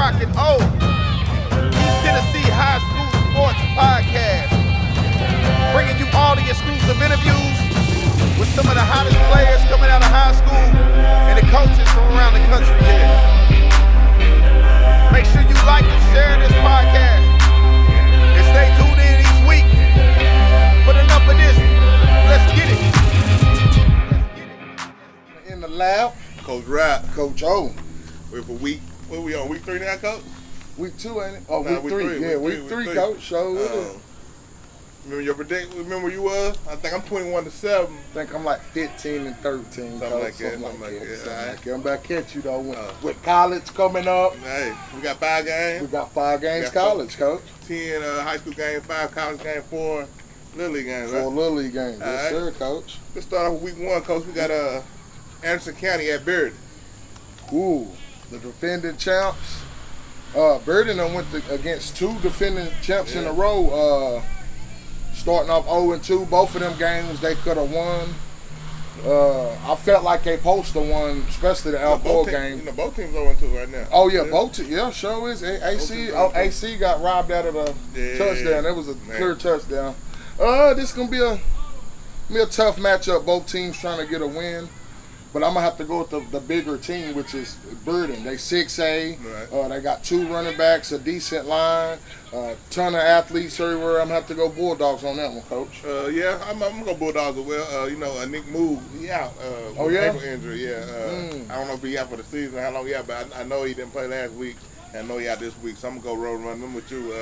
rocking East Tennessee High School Sports Podcast, bringing you all the exclusive interviews with some of the hottest players coming out of high school and the coaches from around the country here. Make sure you like and share this podcast and stay tuned in each week. But enough of this, let's get it. In the lab, Coach Rap, Coach O. we're for week. What we on, week 3 now, Coach? Week 2, ain't it? Oh, Nah, week 3. Yeah, week 3, Coach. So, remember your prediction? Remember where you was? I think I'm 21-7. I think I'm like 15 and 13. Something Coach. like that. Something like Alright. that. I'm back at you, though. With college coming up. Hey, we got 5 games. We got 5 games We got college, Coach. 10 high school games, 5 college games, 4 Little League games, 4 right? Little League games. Yes, Alright. sir, Coach. Let's start off with week 1, Coach. We got Anderson County at Beard. Ooh, the defending champs. Burden went against 2 defending champs in a row. Starting off 0-2, both of them games they could have won. I felt like they supposed to won, especially the Alcoa game. You know, both teams 0-2 right now. Oh yeah, both. Yeah, sure is. AC got robbed out of the touchdown. It was a clear touchdown. This gonna be a tough matchup. Both teams trying to get a win. But I'm gonna have to go with the bigger team, which is Burden. They 6A. Right. They got 2 running backs, a decent line, ton of athletes everywhere. I'm gonna have to go Bulldogs on that one, Coach. Yeah, I'm gonna go Bulldogs as well. Nick Moog, he out. Oh, yeah? Ankle injury, yeah. I don't know if he out for the season, how long he out, but I know he didn't play last week. And I know he out this week, so I'm gonna go road run them with you.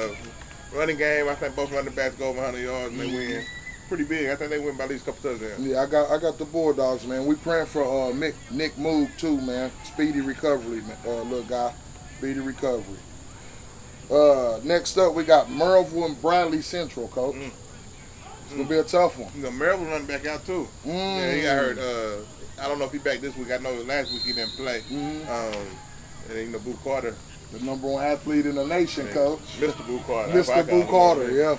Running game, I think both running backs go over 100 yards and they win. Pretty big. I think they win by at least a couple touchdowns. Yeah, I got the Bulldogs, man. We praying for Nick Moog too, man. Speedy recovery, little guy. Speedy recovery. Next up, we got Merville and Bradley Central, Coach. It's gonna be a tough one. You know, Merrill running back out too. Yeah, he got hurt. I don't know if he back this week. I know last week he didn't play. And Boo Carter, The #1 athlete in the nation, man, Coach. Mr. Boo Carter. Mr. Boo Carter, yeah.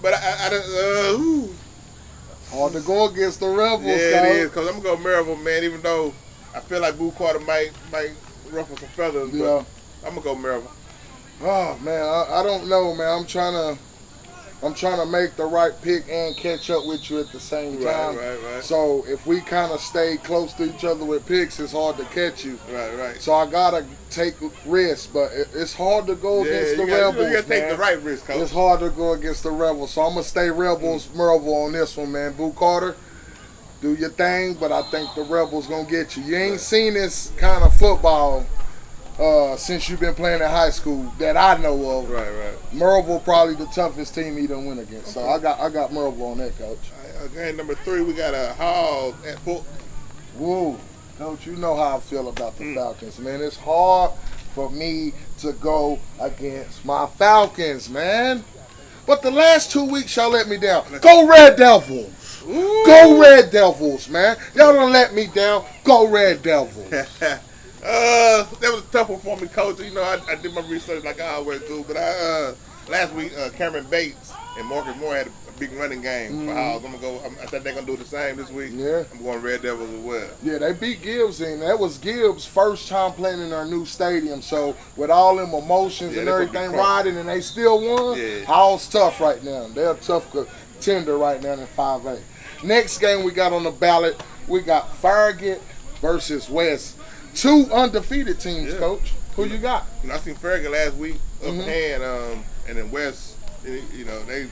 But Hard to go against the Rebels, yeah, Coach. it is. Cause I'm gonna go Merrill, man. Even though I feel like Boo Carter might ruffle some feathers, Yeah. but I'm gonna go Merrill. Oh man, I don't know, man. I'm trying to make the right pick and catch up with you at the same time. Right. So if we kind of stay close to each other with picks, it's hard to catch you. Right. So I gotta take risks, but it's hard to go against the Rebels. You gotta take man. the right risk, Coach. It's hard to go against the Rebels, so I'm gonna stay Rebels, Merville on this one, man. Boo Carter, do your thing, but I think the Rebels gonna get you. You ain't seen this kind of football since you've been playing in high school that I know of. Right. Merville probably the toughest team he done win against. So I got Merville on that, Coach. Game number 3, we got a Hall at Fulton. Whoa, Coach, you know how I feel about the Falcons, man. It's hard for me to go against my Falcons, man. But the last 2 weeks y'all let me down. Go Red Devils. Ooh. Go Red Devils, man. Y'all don't let me down. Go Red Devils. That was a tough one for me, Coach. You know, I did my research like I always do, but last week Cameron Bates and Marcus Moore had a big running game for Howes. I think they're gonna do the same this week. Yeah. I'm going Red Devils as well. Yeah, they beat Gibbs, and that was Gibbs' first time playing in our new stadium. So with all them emotions and they put everything the crowd. riding, and they still won. Yeah. Howell's tough right now. They're a tough contender right now in 5A. Next game we got on the ballot, we got Farragut versus West. 2 undefeated teams, Yeah. Coach. Who you got? You know, I seen Farragut last week up hand, and then West. You know, they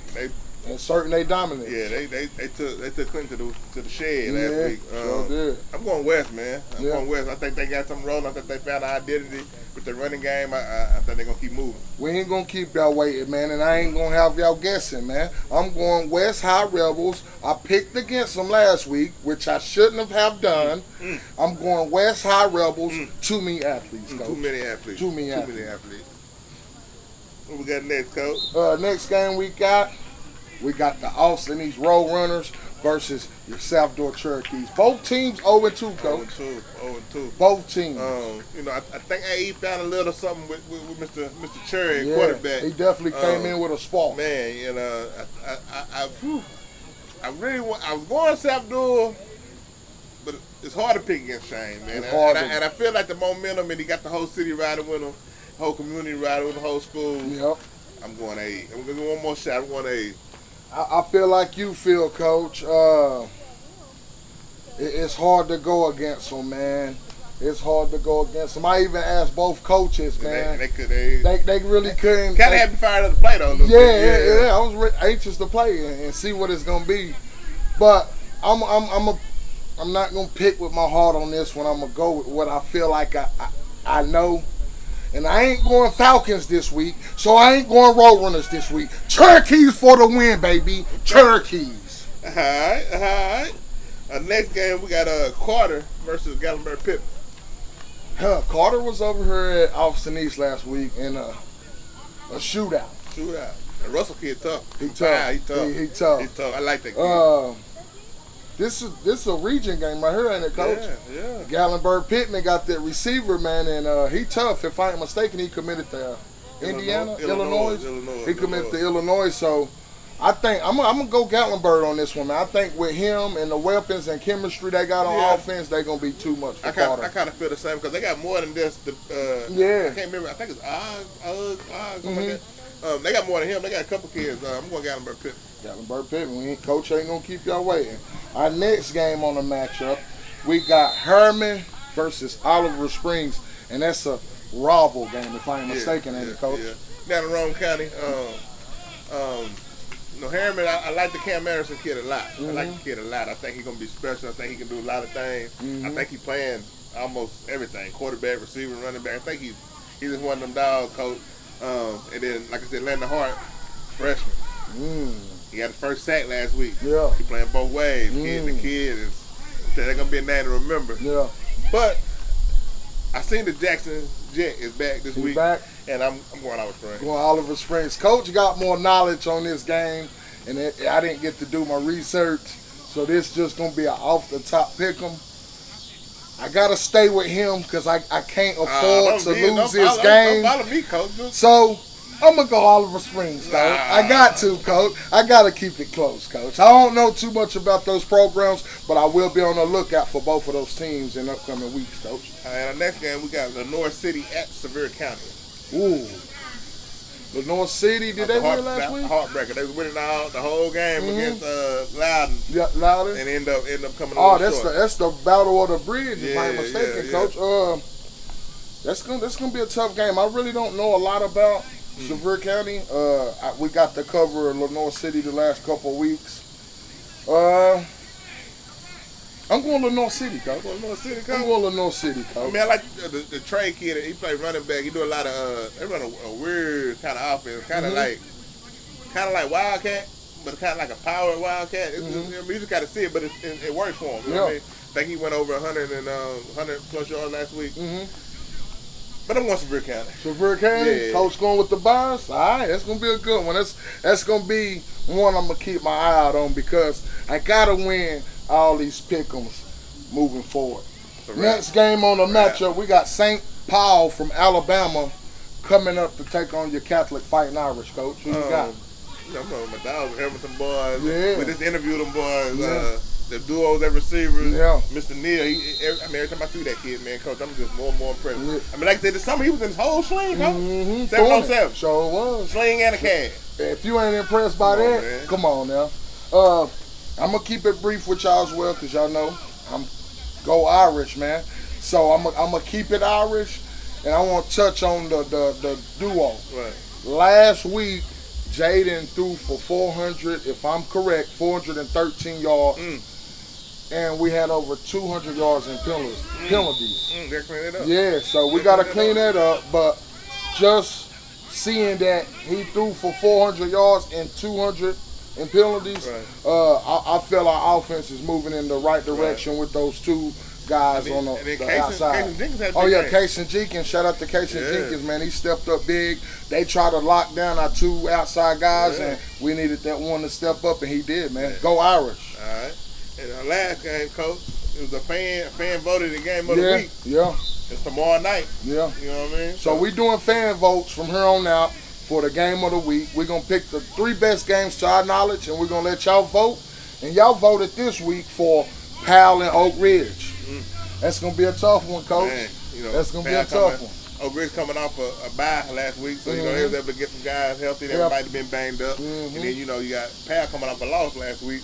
And certain they dominate. yeah they took Clinton to the shed Yeah, last week. sure did. I'm going West, man. I'm Yeah. going West. I think they got something rolling. I think they found an identity with the running game. I think they're gonna keep moving. We ain't gonna keep y'all waiting, man, and I ain't gonna have y'all guessing, man. I'm going West High Rebels. I picked against them last week, which I shouldn't have done. I'm going West High Rebels. Too many athletes, Coach. Too many athletes. Too many athletes. What we got next, Coach? Next game we got the Austin East Road Runners versus your South Door Cherokees. Both teams 0-2, Coach. 0-2. Both teams. You know, I think AE found a little something with Mr. Cherry, Yeah, quarterback. he definitely came in with a spark. Man, you know, I was going South Door, but it's hard to pick against Shane, man. It's hard And I feel like the momentum, and he got the whole city riding with him. whole community riding with the whole school. Yep. I'm going A. I'm going to do one more shot. I'm going A. I feel like you feel, Coach. It's hard to go against them, man. It's hard to go against them. I even asked both coaches, man. They really couldn't. Kind of had me fired up to play though. Yeah. I was anxious to play and see what it's gonna be, but I'm not gonna pick with my heart on this one. I'm gonna go with what I feel like I know. And I ain't going Falcons this week, so I ain't going Roadrunners this week. Cherokees for the win, baby. Cherokees. All right. Next game, we got Carter versus Gatlinburg Pitt. Carter was over here at Austin East last week in a shootout. And Russell kid tough. He tough. He tough. I like that kid. This is a region game right here, ain't it, Coach? Yeah. Gallenberg Pittman got that receiver, man, and he tough. If I ain't mistaken, he committed to Illinois. He committed to Illinois, so I think I'm gonna go Gatlinburg on this one, man. I think with him and the weapons and chemistry they got on offense, they're gonna be too much for Carter. I kind of feel the same because they got more than just the. I can't remember. I think it's Oz, something like that. They got more than him. They got a couple kids. I'm going Gatlinburg Pitt. Gatlinburg Pitt. Coach ain't gonna keep y'all waiting. Our next game on the matchup, we got Herman versus Oliver Springs, and that's a rival game if I ain't mistaken, ain't it, Coach? Yeah. Down in Rome County. Harriman, I like the Cam Anderson kid a lot. I like the kid a lot. I think he's going to be special. I think he can do a lot of things. I think he's playing almost everything. Quarterback, receiver, running back. I think he's just one of them dogs, Coach. And then, like I said, Landon Hart, freshman. He got his first sack last week. Yeah. He playing both ways. The kid is they're going to be a name to remember. Yeah. But I seen the Jackson Jet is back this week. Back. And I'm going Oliver Springs. Going Oliver Springs. Coach got more knowledge on this game, and I didn't get to do my research, so this just going to be an off-the-top pick 'em. I got to stay with him because I can't afford to lose his game. Don't follow me, Coach. So I'm going to go Oliver Springs, Coach. I got to, Coach. I got to keep it close, Coach. I don't know too much about those programs, but I will be on the lookout for both of those teams in upcoming weeks, Coach. Our next game, we got Lenore City at Sevier County. Ooh. Lenore City, did they win last week? Heartbreaker. They was winning the whole game against Loudon. Yeah, Loudon. And end up coming short. That's the battle of the bridge, if I'm mistaken, Coach. That's gonna be a tough game. I really don't know a lot about Sevier County. We got to cover Lenore City the last couple of weeks. I'm going Lenore City, Coach. I'm going Lenore City, Coach. I mean, I like the Trey kid. He plays running back. He do a lot of. They run a weird kind of offense, kind of like Wildcat, but kind of like a power Wildcat. You just got to see it, but it works for him. You know what I mean? I think he went over 100 plus yards last week. But I'm going Sevier County. Sevier County? Yeah. Coach going with the bias? All right, that's going to be a good one. That's going to be one I'm going to keep my eye out on because I got to win all these pick-ems moving forward. Next game on the matchup, we got St. Paul from Alabama coming up to take on your Catholic Fighting Irish, Coach. Who you got? I'm going with my dogs, Everton boys. Yeah. We just interviewed them boys. Yeah. The duos at receivers. Yeah. Mr. Neal, every time I see that kid, man, Coach, I'm just more and more impressed. Yeah. I mean, like I said, this summer he was in his whole sling, Coach. 707. Sure was. Sling and a cad. If you ain't impressed by that, come on now. I'm going to keep it brief with y'all as well because y'all know I'm go Irish, man. So I'm going to keep it Irish, and I want to touch on the duo. Right. Last week, Jaden threw for 400, if I'm correct, 413 yards. And we had over 200 yards in penalties. Gotta clean it up. Yeah, so we got to clean that up. But just seeing that he threw for 400 yards and 200 in penalties, I feel our offense is moving in the right direction with those two guys on the outside. Casey Jenkins. Shout out to Casey Jenkins, man. He stepped up big. They tried to lock down our two outside guys, and we needed that one to step up, and he did, man. Go Irish. All right. And our last game, Coach, it was a fan voted the game of the week. Yeah. It's tomorrow night. Yeah. You know what I mean? So we doing fan votes from here on out for the game of the week. We're going to pick the 3 best games to our knowledge, and we're going to let y'all vote. And y'all voted this week for Powell and Oak Ridge. That's going to be a tough one, Coach. Man, that's going to be a tough one. Oak Ridge coming off a bye last week, so you know they was able to get some guys healthy. They might have been banged up, and then you got Pal coming off a loss last week.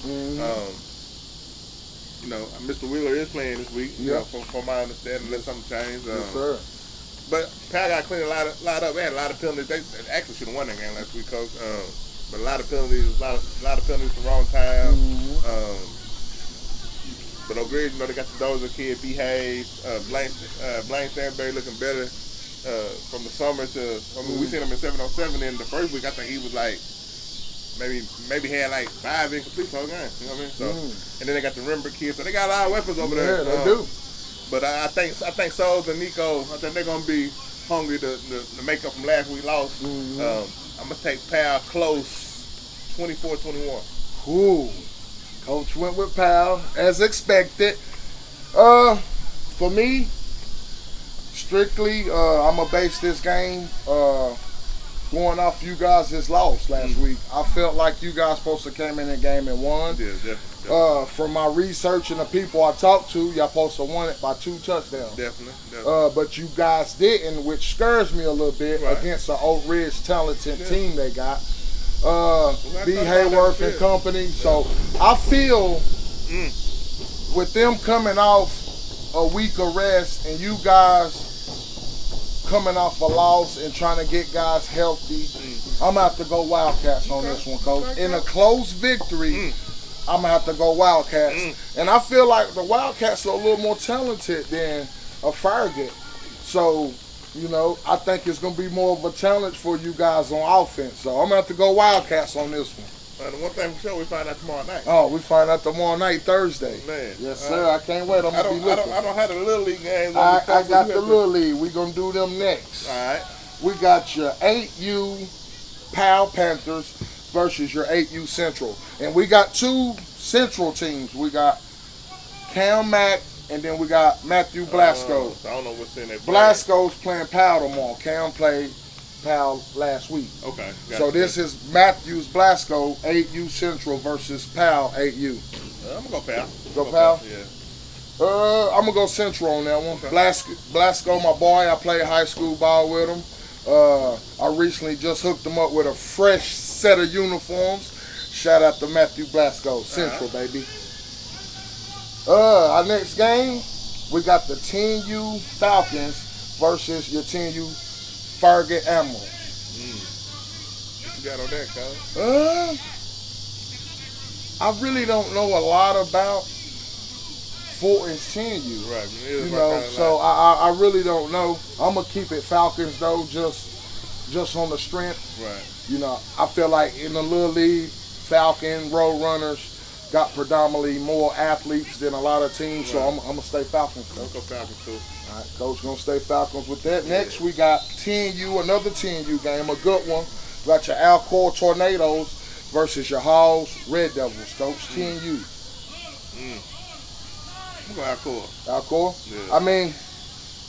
Mr. Wheeler is playing this week. From my understanding, unless something changed. Yes, sir. But Pal got cleaned a lot up. They had a lot of penalties. They actually should have won that game last week, Coach. But a lot of penalties, a lot of penalties at the wrong time. But Oak Ridge, they got the Dozer kid, B. Hayes, Blaine Stanberry looking better from the summer to. We seen him in 7-on-7 in the first week. I think he was like maybe had like 5 incompletes the whole game. You know what I mean? So and then they got the Rembrandt kids, so they got a lot of weapons over there. Yeah, they do. But I think Souls and Nico, I think they're gonna be hungry to make up from last week's loss. I'm gonna take Pal close, 24-21. Ooh, Coach went with Pal as expected. For me, strictly, I'm gonna base this game going off you guys' loss last week. I felt like you guys supposed to came in the game and won. Yeah, definitely. From my research and the people I talked to, y'all supposed to won it by 2 touchdowns. Definitely. But you guys didn't, which scares me a little bit against the Oak Ridge talented team they got. B. Hayworth and company. So I feel with them coming off a week of rest and you guys coming off a loss and trying to get guys healthy, I'm going to have to go Wildcats on this one, Coach. In a close victory, I'm going to have to go Wildcats. And I feel like the Wildcats are a little more talented than a Farragut. So, I think it's going to be more of a challenge for you guys on offense. So I'm going to have to go Wildcats on this one. The one thing for sure, we find out tomorrow night. Oh, we find out tomorrow night, Thursday. Man. Yes, sir. I can't wait. I'm going to be looking. I don't have the Little League games. I got the Little League. We're going to do them next. All right. We got your 8U Pal Panthers versus your 8U Central. And we got 2 Central teams. We got Cam Mack, and then we got Matthew Blasco. I don't know what's in there. Blasco's playing Pal tomorrow. Cam played Pal last week. Okay. So this is Matthews Blasco 8U Central versus Pal 8U. I'm gonna go Pal. Go Pal? Yeah. I'm gonna go Central on that one. Okay. Blasco, my boy. I played high school ball with him. I recently just hooked him up with a fresh set of uniforms. Shout out to Matthew Blasco, Central, baby. Our next game, we got the 10U Falcons versus your 10U Farragut Emeralds. What you got on that, Coach? I really don't know a lot about Fulton's 10U. Right. So I really don't know. I'm gonna keep it Falcons though, just on the strength. Right. I feel like in the Little League, Falcon Road Runners got predominantly more athletes than a lot of teams, so I'm gonna stay Falcons. Let's go Falcons too. All right, Coach gonna stay Falcons with that. Next, we got 10U, another 10U game, a good one. We got your Alcor Tornadoes versus your Halls Red Devils, Coach. 10U. I'm going Alcor. Alcor? Yeah. I mean,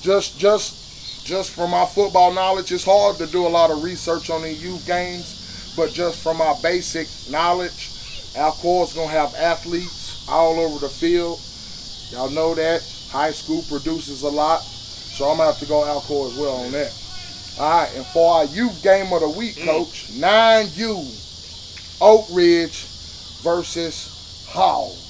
just from my football knowledge, it's hard to do a lot of research on the youth games, but just from our basic knowledge, Alcor's gonna have athletes all over the field. Y'all know that. High school produces a lot, so I'm gonna have to go Alcor as well on that. All right, and for our youth game of the week, Coach, 9U Oak Ridge versus Halls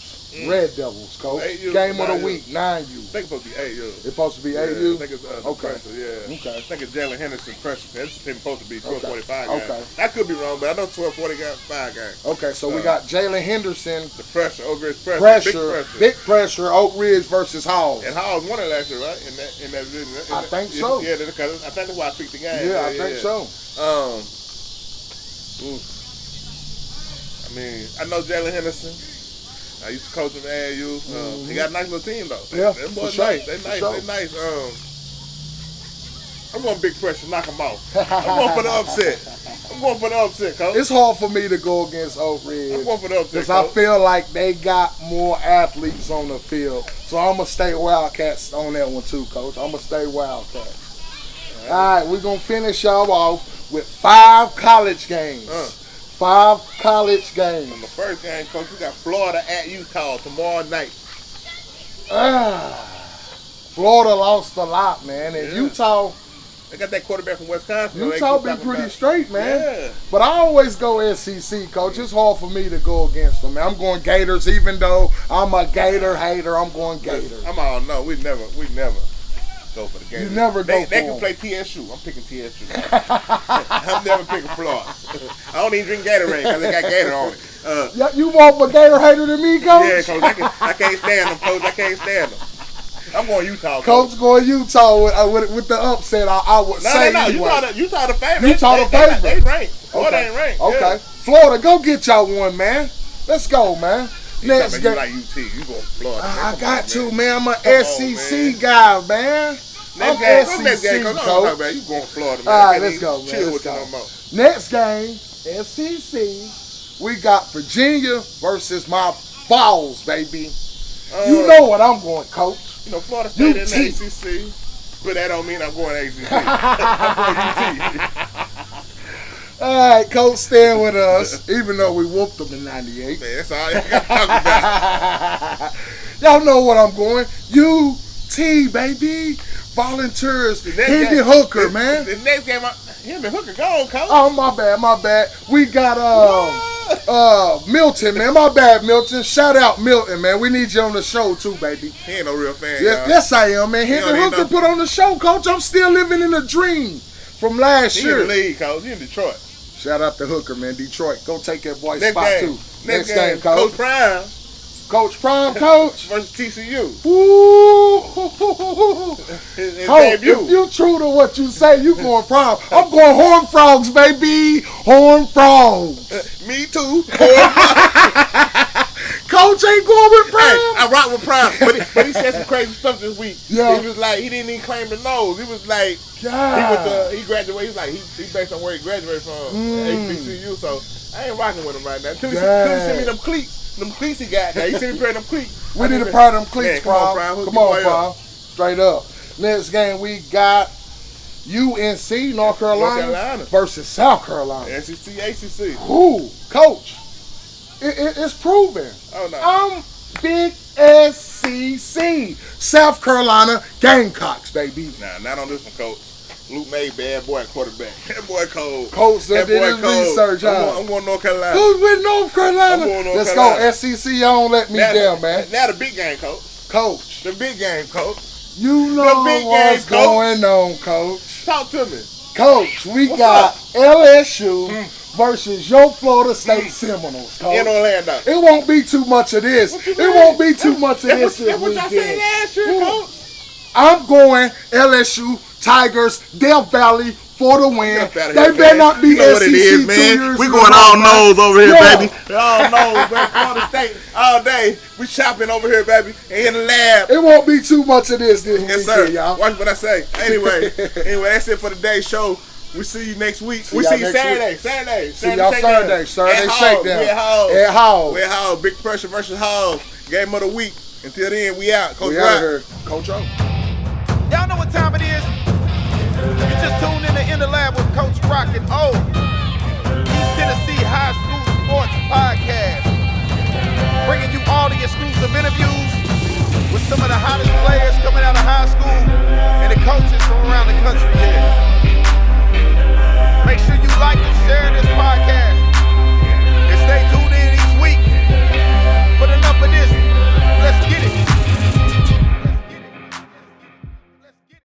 Red Devils, Coach. Game of the week, 9U. I think it's supposed to be 8U. It's supposed to be 8U? I think it's okay. Pressure, yeah. Okay. I think it's Jalen Henderson Pressure. This team supposed to be 1245 guys. Okay. I could be wrong, but I know 1245 guys. Okay, so we got Jalen Henderson. The Pressure, Oak Ridge Pressure. Big pressure, Oak Ridge versus Halls. And Halls won it last year, right? In that I think so. Yeah, because I think that's why I picked the game. Yeah, I think so. I mean, I know Jalen Henderson. I used to coach him at AAU. He got a nice little team though. Yeah, them for boys sure. nice. They nice. Sure. They nice. I'm going Big Pressure, knock him off. I'm going for the upset. I'm going for the upset, coach. It's hard for me to go against Oak Ridge. I'm going for the upset, because I feel like they got more athletes on the field. So I'm going to stay Wildcats on that one too, Coach. I'm going to stay Wildcats. All right, we're going to finish y'all off with 5 college games. 5 college games. On the first game, Coach, we got Florida at Utah tomorrow night. Florida lost a lot, man. And Utah, They got that quarterback from Wisconsin. so they Utah keep be talking pretty about- straight, man. Yeah. But I always go SEC, coach. It's hard for me to go against them, man. I'm going Gators, even though I'm a Gator hater. I'm going Gators. I'm all no. We never go for the Gators. You never go They for can them. play TSU. I'm picking TSU. I'm never picking Florida. I don't even drink Gatorade because they got Gator on it. Yeah, you more of a Gator hater than me, coach? Yeah, coach. I can't stand them, coach. I can't stand them. I'm going Utah. Coach going Utah with the upset. I would say No. anyway. Utah the favorite. Utah the favorite. They ranked. Florida ain't ranked. Okay. Yeah. Florida, go get y'all one, man. Let's go, man. Next You game. like UT. You going Florida. I Come got on, to, man. man. I'm an Come on, SEC guy, man. I'm Next SEC, game, coach. coach. You going Florida, man. All right, Can't let's even go, man. Chill Let's with you go. no more. Next game, SEC. We got Virginia versus my Vols, baby. You know what I'm going, coach. You know, Florida State in UT. the ACC, but that don't mean I'm going ACC. I'm going UT. All right, coach, stand with us, even though we whooped them in '98. Man, that's all you got to talk about. Y'all know what I'm going. UT, baby. Volunteers. The next Hendon game- Hooker, man. The next game, Hendon Hooker gone, coach. Oh, my bad. We got Milton, man. My bad, Milton. Shout out Milton, man. We need you on the show too, baby. He ain't no real fan, Yes, y'all. yes I am, man. Hendon don't need Hooker no- put on the show, coach. I'm still living in a dream from last He in year. the league, coach. He in Detroit. Shout out to Hooker, man. Detroit. Go take that boy's Next spot game. too. Next game, game, coach. Coach Prime Coach Prime, coach. versus TCU. Woo! His Hey, debut. if you true to what you say, you going Prime. I'm going Horn Frogs, baby. Horn Frogs. Me too. Coach ain't going with Hey, Prime. I rock with Prime, but he said some crazy stuff this week. Yeah. He was like, he didn't even claim the nose. He was like, God. he graduated. He's like, he based on where he graduated from, HBCU. So I ain't rocking with him right now. Until he send me them cleats he got. Now he sent me pair of them cleats. We need to pair them cleats, Man, come on, Prime. Prime. Come on, Prime. Straight up. Next game, we got UNC, North Carolina, versus South Carolina. SEC, ACC. Who? Coach. It's proven. Oh, no. I'm big SEC. South Carolina Gamecocks, baby. Nah, not on this one, Coach. Luke May, bad boy at quarterback. That boy cold. Coach That did boy his cold. research, huh? I'm going North Carolina. Who's with North Carolina? I'm going North Let's Carolina. go. SEC, don't let me down, man. Now the big game, Coach. Coach, The big game, Coach. you know big what's game, Coach. going on, Coach. Talk to me. Coach, we What's got up? LSU versus your Florida State Seminoles, Coach. In Orlando. It won't be too much of this. What you It mean? won't be too much of That's this what y'all said weekend. last year, Ooh. Coach. I'm going LSU Tigers, Death Valley for the win. Get up outta They here, better man. not be You know what SEC it is, 2 man. years We in going a row, all man. nose over here, Yeah. baby. All nose, man. Florida State all day. We shopping over here, baby. In the lab. It won't be too much of this Yes, weekend, sir. y'all. Watch what I say. Anyway, that's it for today's show. We see you next week. See We y'all see you next Saturday. week. Saturday. See y'all Saturday. Saturday Shakedown. At Hall. At Hall. We're Hall. Big Pressure versus Hall. Game of the week. Until then, we out. Coach We Rock. out of here. Coach O. Y'all know what time it is. You just tuned in to In the Lab with Coach Rock and O. East Tennessee High School Sports Podcast. Bringing you all the exclusive interviews with some of the hottest